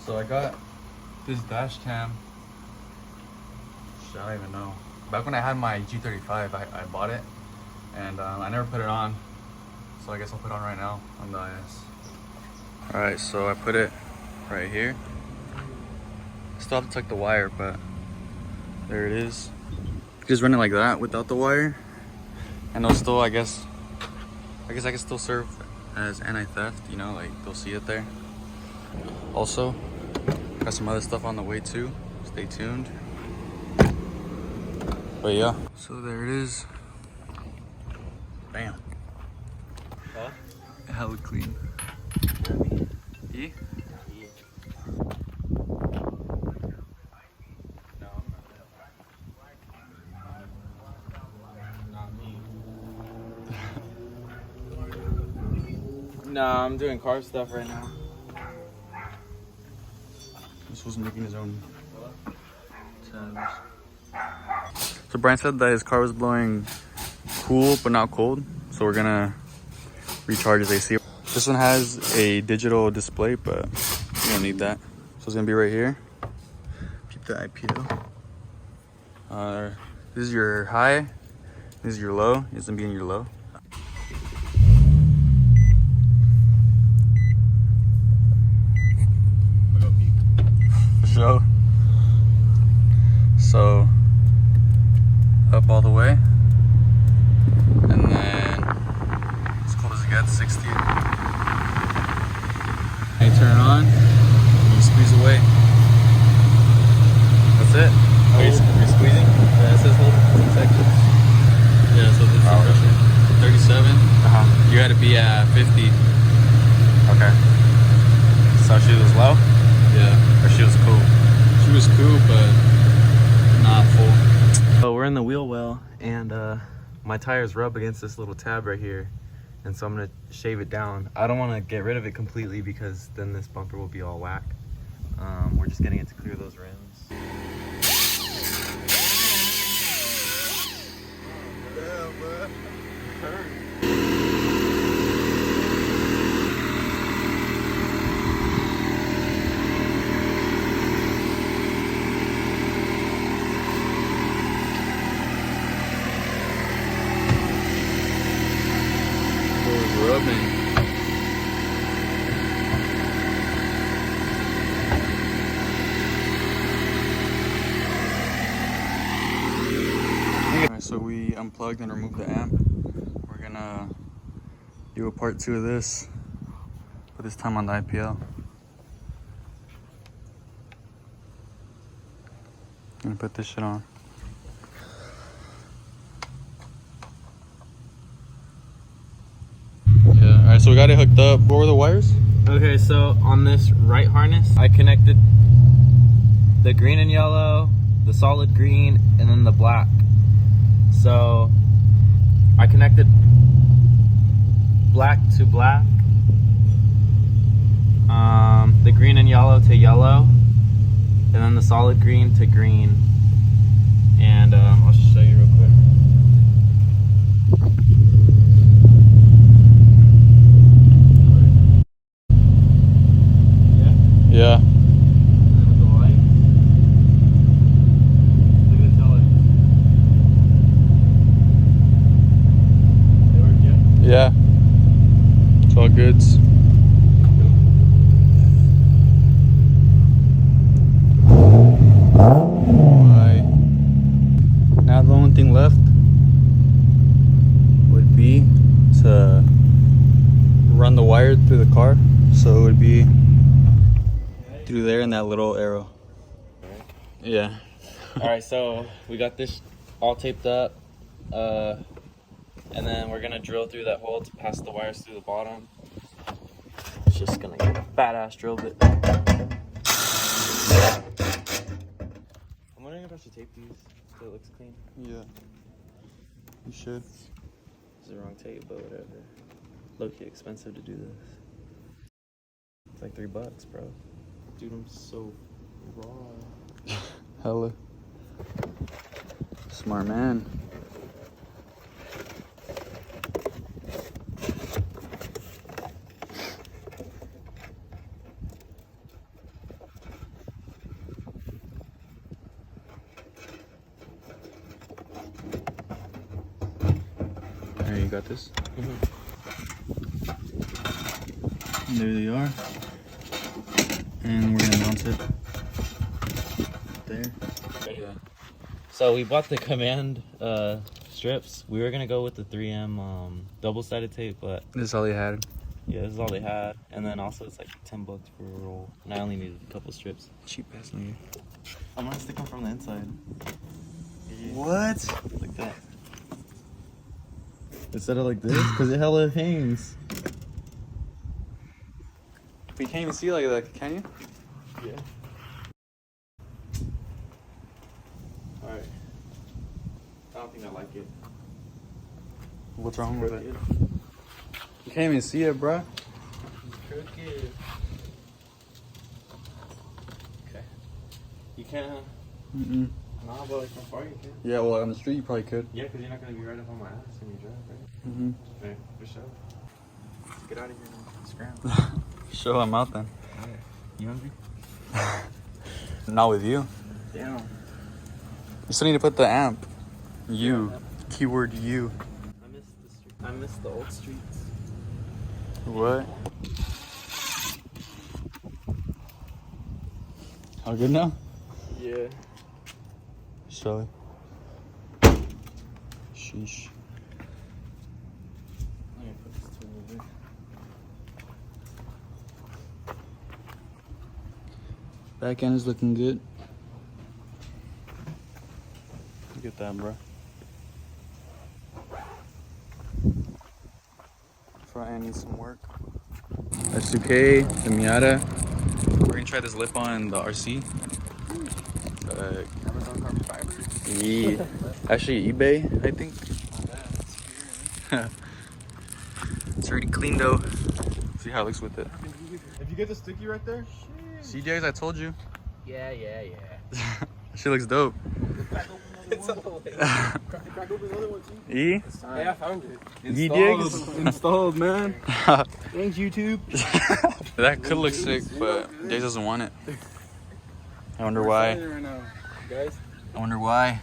So I got this dash cam. Shit, I don't even know. Back when I had my G35, I bought it, and I never put it on. So I guess I'll put it on right now on the IS. Alright, so I put it right here. Still have to tuck the wire, but there it is. Just run it like that without the wire, and they'll still, I guess I can still serve as anti-theft, you know, like they'll see it there. Also, got some other stuff on the way too. Stay tuned. But yeah, so there it is. Bam. Huh? Hella clean. Yeah? Nah, I'm doing car stuff right now. This was making his own tabs. So Brian said that his car was blowing cool but not cold, so we're gonna recharge his AC. This one has a digital display, but you don't need that. So it's gonna be right here. Keep the IPL. This is your high. This is your low. It's gonna be in your low. So up all the way, and then as cold as it gets, 60. And you turn it on, and you squeeze away. That's it. Are you squeezing? Yeah, it says hold 2 seconds. Yeah, so this is pressure. 37. You had to be at 50. Okay. So she was low? Yeah. Or she was cool? She was cool, but not full. So we're in the wheel well, and my tires rub against this little tab right here, and so I'm gonna shave it down. I don't want to get rid of it completely because then this bumper will be all whack. We're just getting it to clear those rims. Rubbing. Alright, so we unplugged and removed the amp. We're gonna do a part 2 of this, but this time on the IPL. I'm gonna put this shit on. Alright, so we got it hooked up. What were the wires? Okay, so on this right harness, I connected the green and yellow, the solid green, and then the black. So I connected black to black, the green and yellow to yellow, and then the solid green to green. And I'll show you real quick. Yeah. Yeah. It's all goods. Right. Now the only thing left would be to run the wire through the car. So it would be through there in that little arrow. Yeah. Alright, so we got this all taped up. And then we're gonna drill through that hole to pass the wires through the bottom. It's just gonna get a badass drill bit. I'm wondering if I should tape these so it looks clean. Yeah. You should. It's the wrong tape, but whatever. Low-key expensive to do this. It's like $3, bro. Dude, I'm so raw. Hella. Smart man. Here, you got this. And there they are. And we're gonna mount it there. Yeah. So we bought the command strips. We were gonna go with the 3M double-sided tape, but This is all they had. yeah, this is all they had. And then also it's like $10 for a roll. And I only needed a couple strips. Cheap ass nigga. I'm gonna stick them from the inside. What? Like that. Instead of like this, because it hella hangs. You can't even see like that, can you? Yeah. Alright. I don't think I like it. What's wrong with it? You can't even see it, bruh. Crooked. Okay. You can't. Mm-mm. Nah, but like from far you can. Yeah, well, on the street you probably could. Yeah, because you're not gonna be right up on my ass when you drive, right? Mm-hmm. Okay, for sure. Let's get out of here and scram. Show I'm out then. Alright. You hungry? Not with you. Damn. You still need to put the amp. You. Keyword you. I miss the street. I miss the old streets. What? All good now? Yeah. Shelly. Sheesh. I'm gonna put this tool over. Back end is looking good. Look at that, bro. Front end needs some work. S2K, the Miata. We're gonna try this lip on the RC. Amazon carbon fiber. Yeah. Actually, eBay, I think. It's already clean though. See how it looks with it. If you get the sticky right there. CJs, I told you. Yeah. She looks dope. It's all the way. Crack open the other one too. E? Yeah, I found it. E digs? Installed, man. Thanks, YouTube. That could look sick, but Jay doesn't want it. I wonder why. Guys. I wonder why.